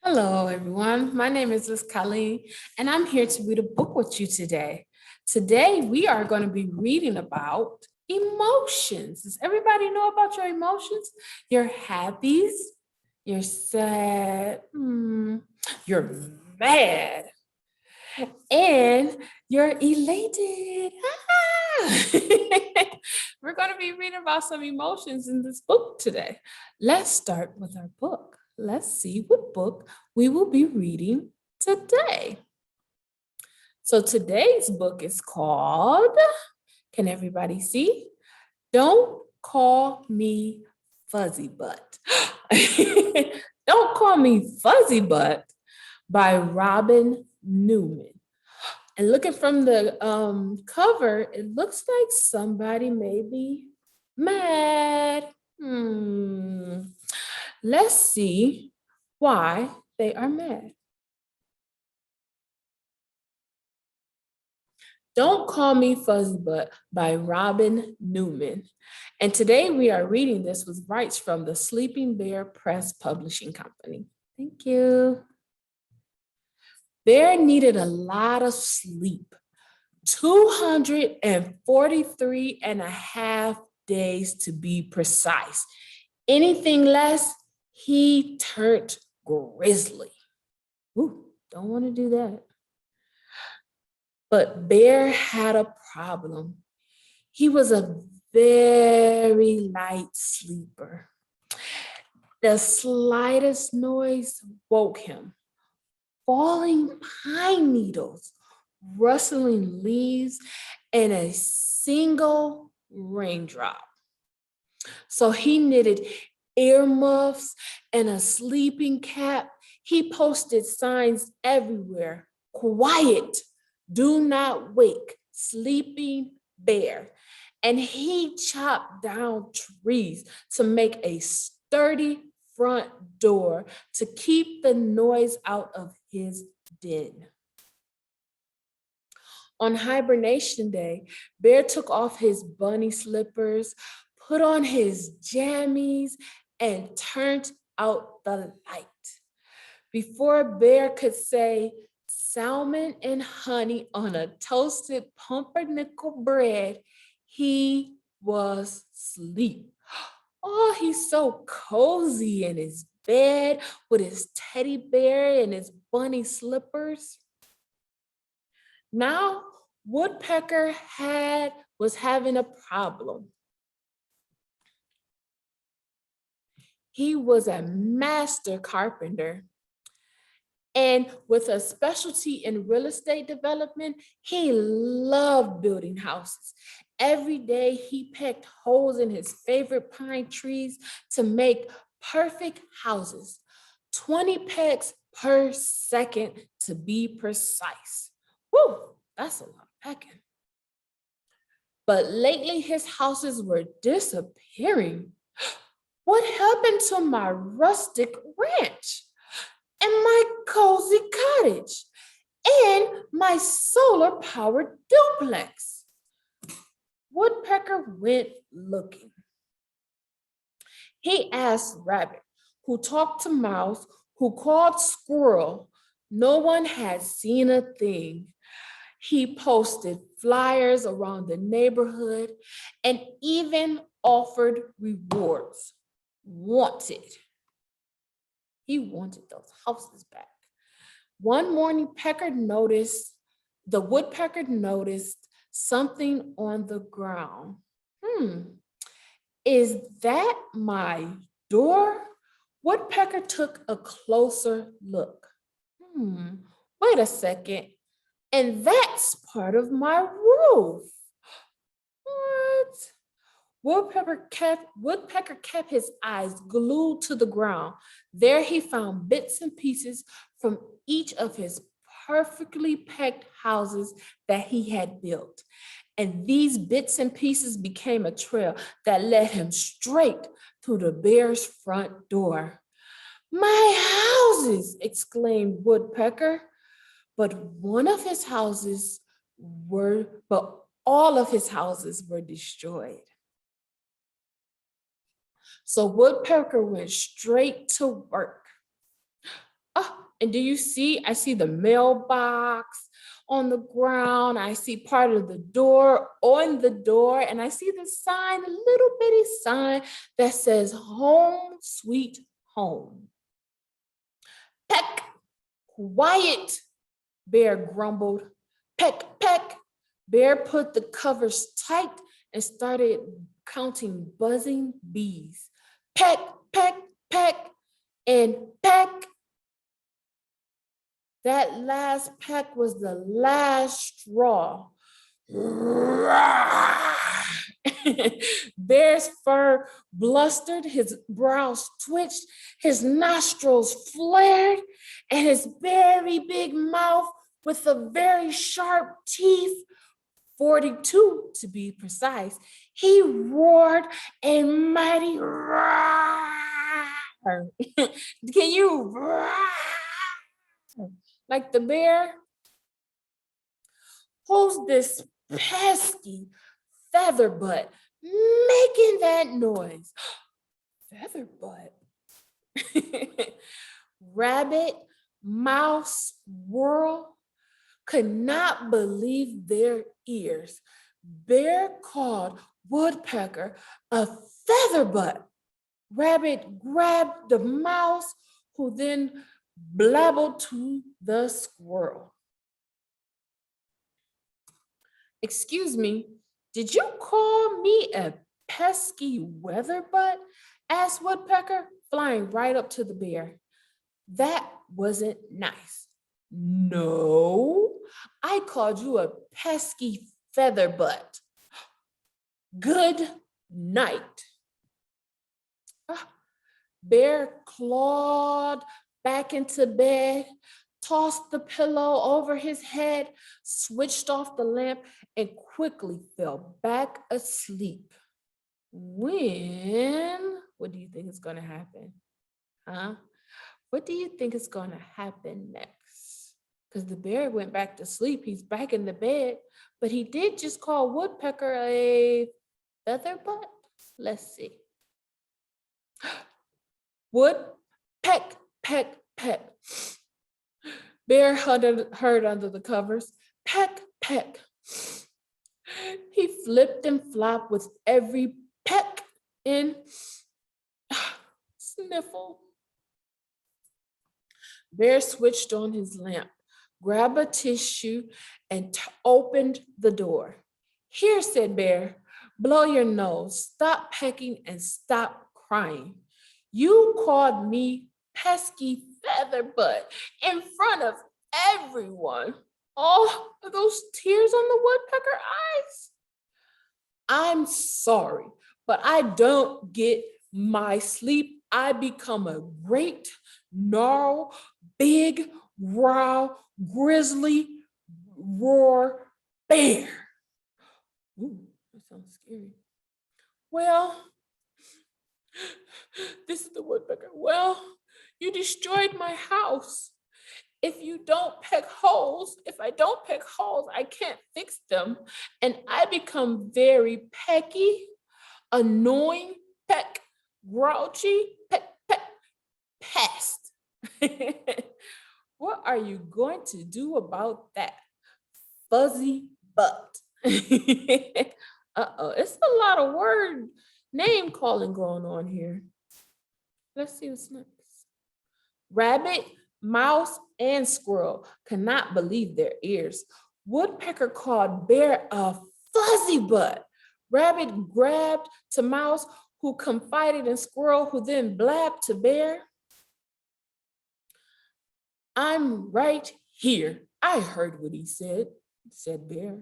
Hello, everyone. My name is Liz Colleen, and I'm here to read a book with you today. Today, we are going to be reading about emotions. Does everybody know about your emotions? Your happies, you're sad, you're mad, and you're elated. Ah! We're going to be reading about some emotions in this book today. Let's start with our book. Let's see what book we will be reading today. So today's book is called, can everybody see? Don't Call Me Fuzzy Butt. Don't Call Me Fuzzy Butt by Robin Newman. And looking from the cover, it looks like somebody may be mad. Let's see why they are mad. Don't Call Me Fuzzy Butt by Robin Newman. And today we are reading this with rights from the Sleeping Bear Press Publishing Company. Thank you. Bear needed a lot of sleep, 243 and a half days to be precise. Anything less, he turned grizzly. Ooh, don't want to do that. But Bear had a problem. He was a very light sleeper. The slightest noise woke him. Falling pine needles, rustling leaves, and a single raindrop. So he knitted earmuffs and a sleeping cap. He posted signs everywhere. Quiet, do not wake, sleeping bear. And he chopped down trees to make a sturdy front door to keep the noise out of his den. On hibernation day, Bear took off his bunny slippers, put on his jammies, and turned out the light. Before Bear could say salmon and honey on a toasted pumpernickel bread, he was asleep. Oh, he's so cozy in his bed with his teddy bear and his bunny slippers. Now, Woodpecker was having a problem. He was a master carpenter. And with a specialty in real estate development, he loved building houses. Every day he pecked holes in his favorite pine trees to make perfect houses, 20 pecks per second to be precise. Whew, that's a lot of pecking. But lately his houses were disappearing. What happened to my rustic ranch? And my cozy cottage, and my solar-powered duplex? Woodpecker went looking. He asked Rabbit, who talked to Mouse, who called Squirrel. No one had seen a thing. He posted flyers around the neighborhood and even offered rewards. Wanted. He wanted those houses back. One morning, the woodpecker noticed something on the ground. Is that my door? Woodpecker took a closer look. Wait a second. And that's part of my roof. What? Woodpecker kept his eyes glued to the ground. There he found bits and pieces from each of his perfectly packed houses that he had built. And these bits and pieces became a trail that led him straight to the bear's front door. My houses, exclaimed Woodpecker. But all of his houses were destroyed. So Woodpecker went straight to work. Oh, and do you see? I see the mailbox on the ground. I see part of the door on the door, and I see the sign, a little bitty sign that says Home Sweet Home. Peck, quiet, Bear grumbled. Peck, peck. Bear put the covers tight and started counting buzzing bees. Peck, peck, peck, and peck. That last peck was the last straw. Bear's fur blustered, his brows twitched, his nostrils flared, and his very big mouth with the very sharp teeth, 42 to be precise, he roared a mighty roar. Can you roar like the bear? Who's this pesky featherbutt making that noise? Featherbutt. Rabbit, mouse, squirrel could not believe their ears. Bear called Woodpecker a featherbutt. Rabbit grabbed the mouse, who then blabbled to the squirrel. Excuse me, did you call me a pesky weatherbutt? Asked Woodpecker, flying right up to the bear. That wasn't nice. No, I called you a pesky featherbutt. Good night. Bear clawed back into bed, tossed the pillow over his head, switched off the lamp, and quickly fell back asleep. What do you think is going to happen? Huh? What do you think is going to happen next? Because the bear went back to sleep. He's back in the bed, but he did just call Woodpecker a featherbutt. Let's see. Wood, peck, peck, peck. Bear heard under the covers. Peck, peck. He flipped and flopped with every peck and sniffle. Bear switched on his lamp, grabbed a tissue, and opened the door. Here, said Bear, blow your nose, stop pecking, and stop crying. You called me pesky featherbutt in front of everyone. Oh, are those tears on the woodpecker eyes? I'm sorry, but I don't get my sleep. I become a great, gnarl, big, growl, grizzly, roar bear. Ooh, that sounds scary. Well, this is the woodpecker. Well, you destroyed my house. If I don't peck holes, I can't fix them. And I become very pecky, annoying, peck, grouchy, peck, peck, pest. What are you going to do about that? Fuzzy butt. Uh-oh, it's a lot of word name calling going on here. Let's see what's next. Rabbit, mouse, and squirrel could not believe their ears. Woodpecker called Bear a fuzzy butt. Rabbit grabbed to Mouse, who confided in Squirrel, who then blabbed to Bear. I'm right here. I heard what he said Bear.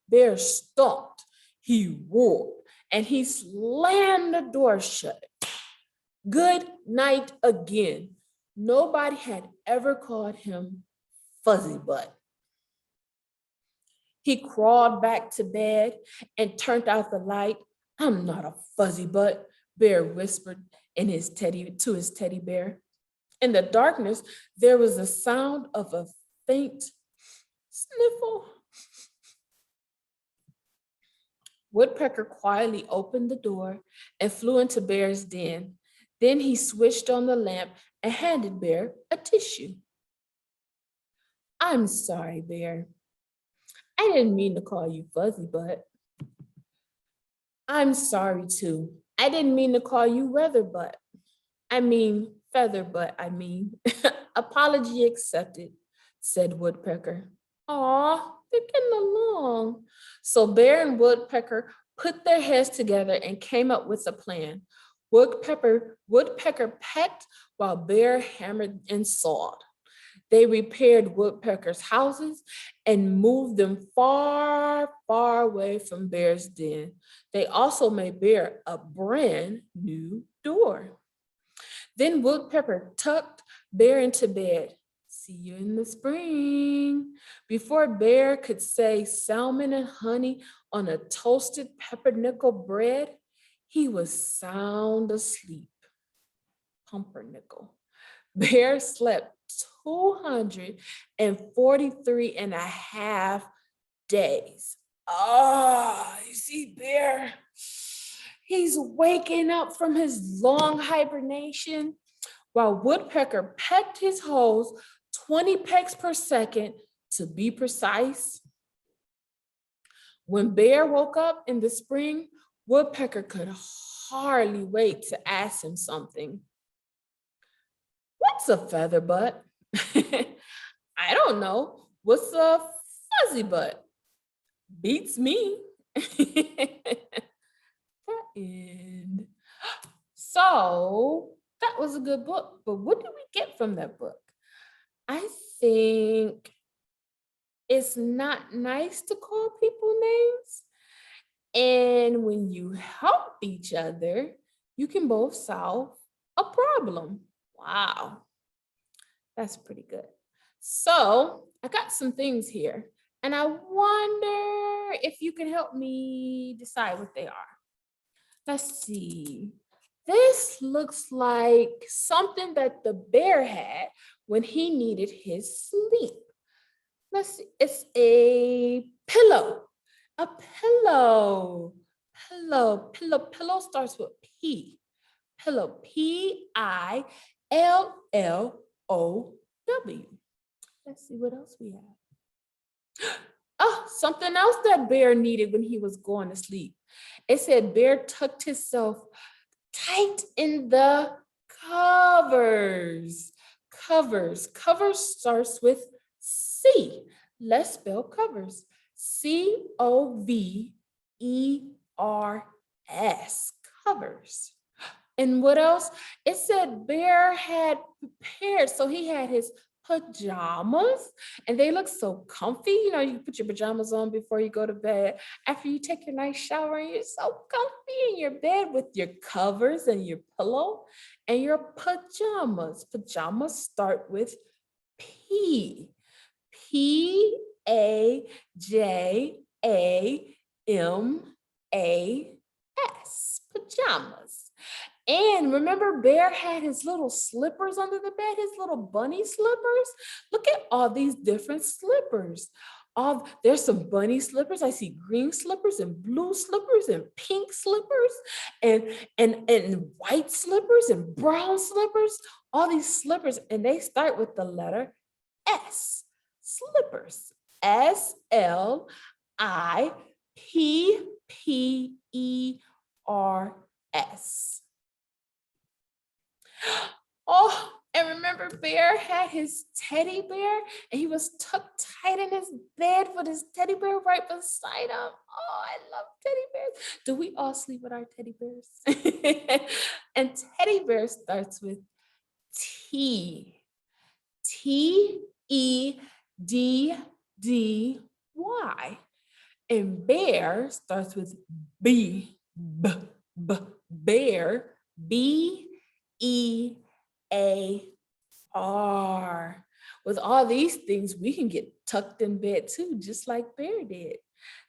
Bear stomped, he roared, and he slammed the door shut. Good night again. Nobody had ever called him fuzzy butt. He crawled back to bed and turned out the light. I'm not a fuzzy butt, Bear whispered to his teddy bear. In the darkness, there was the sound of a faint sniffle. Woodpecker quietly opened the door and flew into Bear's den. Then he switched on the lamp and handed Bear a tissue. I'm sorry, Bear. I didn't mean to call you Fuzzy Butt. I'm sorry too. I didn't mean to call you Weather Butt. I mean, Feather Butt, I mean. Apology accepted, said Woodpecker. Aw, they're getting along. So Bear and Woodpecker put their heads together and came up with a plan. Woodpecker pecked while Bear hammered and sawed. They repaired Woodpecker's houses and moved them far, far away from Bear's den. They also made Bear a brand new door. Then Woodpecker tucked Bear into bed. See you in the spring. Before Bear could say salmon and honey on a toasted pumpernickel bread, he was sound asleep. Pumpernickel. Bear slept 243 and a half days. Oh, you see, Bear, he's waking up from his long hibernation while Woodpecker pecked his holes 20 pecks per second to be precise. When Bear woke up in the spring, Woodpecker could hardly wait to ask him something. What's a feather butt? I don't know. What's a fuzzy butt? Beats me. The end. So that was a good book, but what did we get from that book? I think it's not nice to call people names. And when you help each other, you can both solve a problem. Wow, that's pretty good. So I got some things here, and I wonder if you can help me decide what they are. Let's see. This looks like something that the bear had when he needed his sleep. Let's see. It's a pillow. A pillow. Pillow starts with P. Pillow. Pillow. Let's see what else we have. Oh, something else that Bear needed when he was going to sleep. It said Bear tucked himself tight in the covers. Covers starts with C. Let's spell covers. Covers. Covers. And what else? It said Bear had prepared. So he had his pajamas and they look so comfy. You know, you put your pajamas on before you go to bed. After you take your nice shower, and you're so comfy in your bed with your covers and your pillow and your pajamas. Pajamas start with P. Pajamas. Pajamas. And remember, Bear had his little slippers under the bed, his little bunny slippers. Look at all these different slippers. There's some bunny slippers. I see green slippers and blue slippers and pink slippers and white slippers and brown slippers. All these slippers, and they start with the letter S. Slippers. Slippers. Oh, and remember Bear had his teddy bear and he was tucked tight in his bed with his teddy bear right beside him. Oh, I love teddy bears. Do we all sleep with our teddy bears? And teddy bear starts with T. Teddy. And bear starts with B. Bear. Bear. With all these things, we can get tucked in bed too, just like Bear did.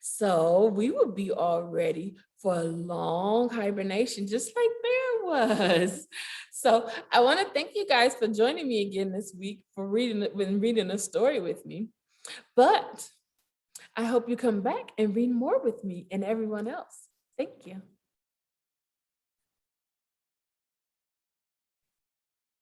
So we will be all ready for a long hibernation, just like Bear was. So I want to thank you guys for joining me again this week for reading a story with me. But I hope you come back and read more with me and everyone else. Thank you.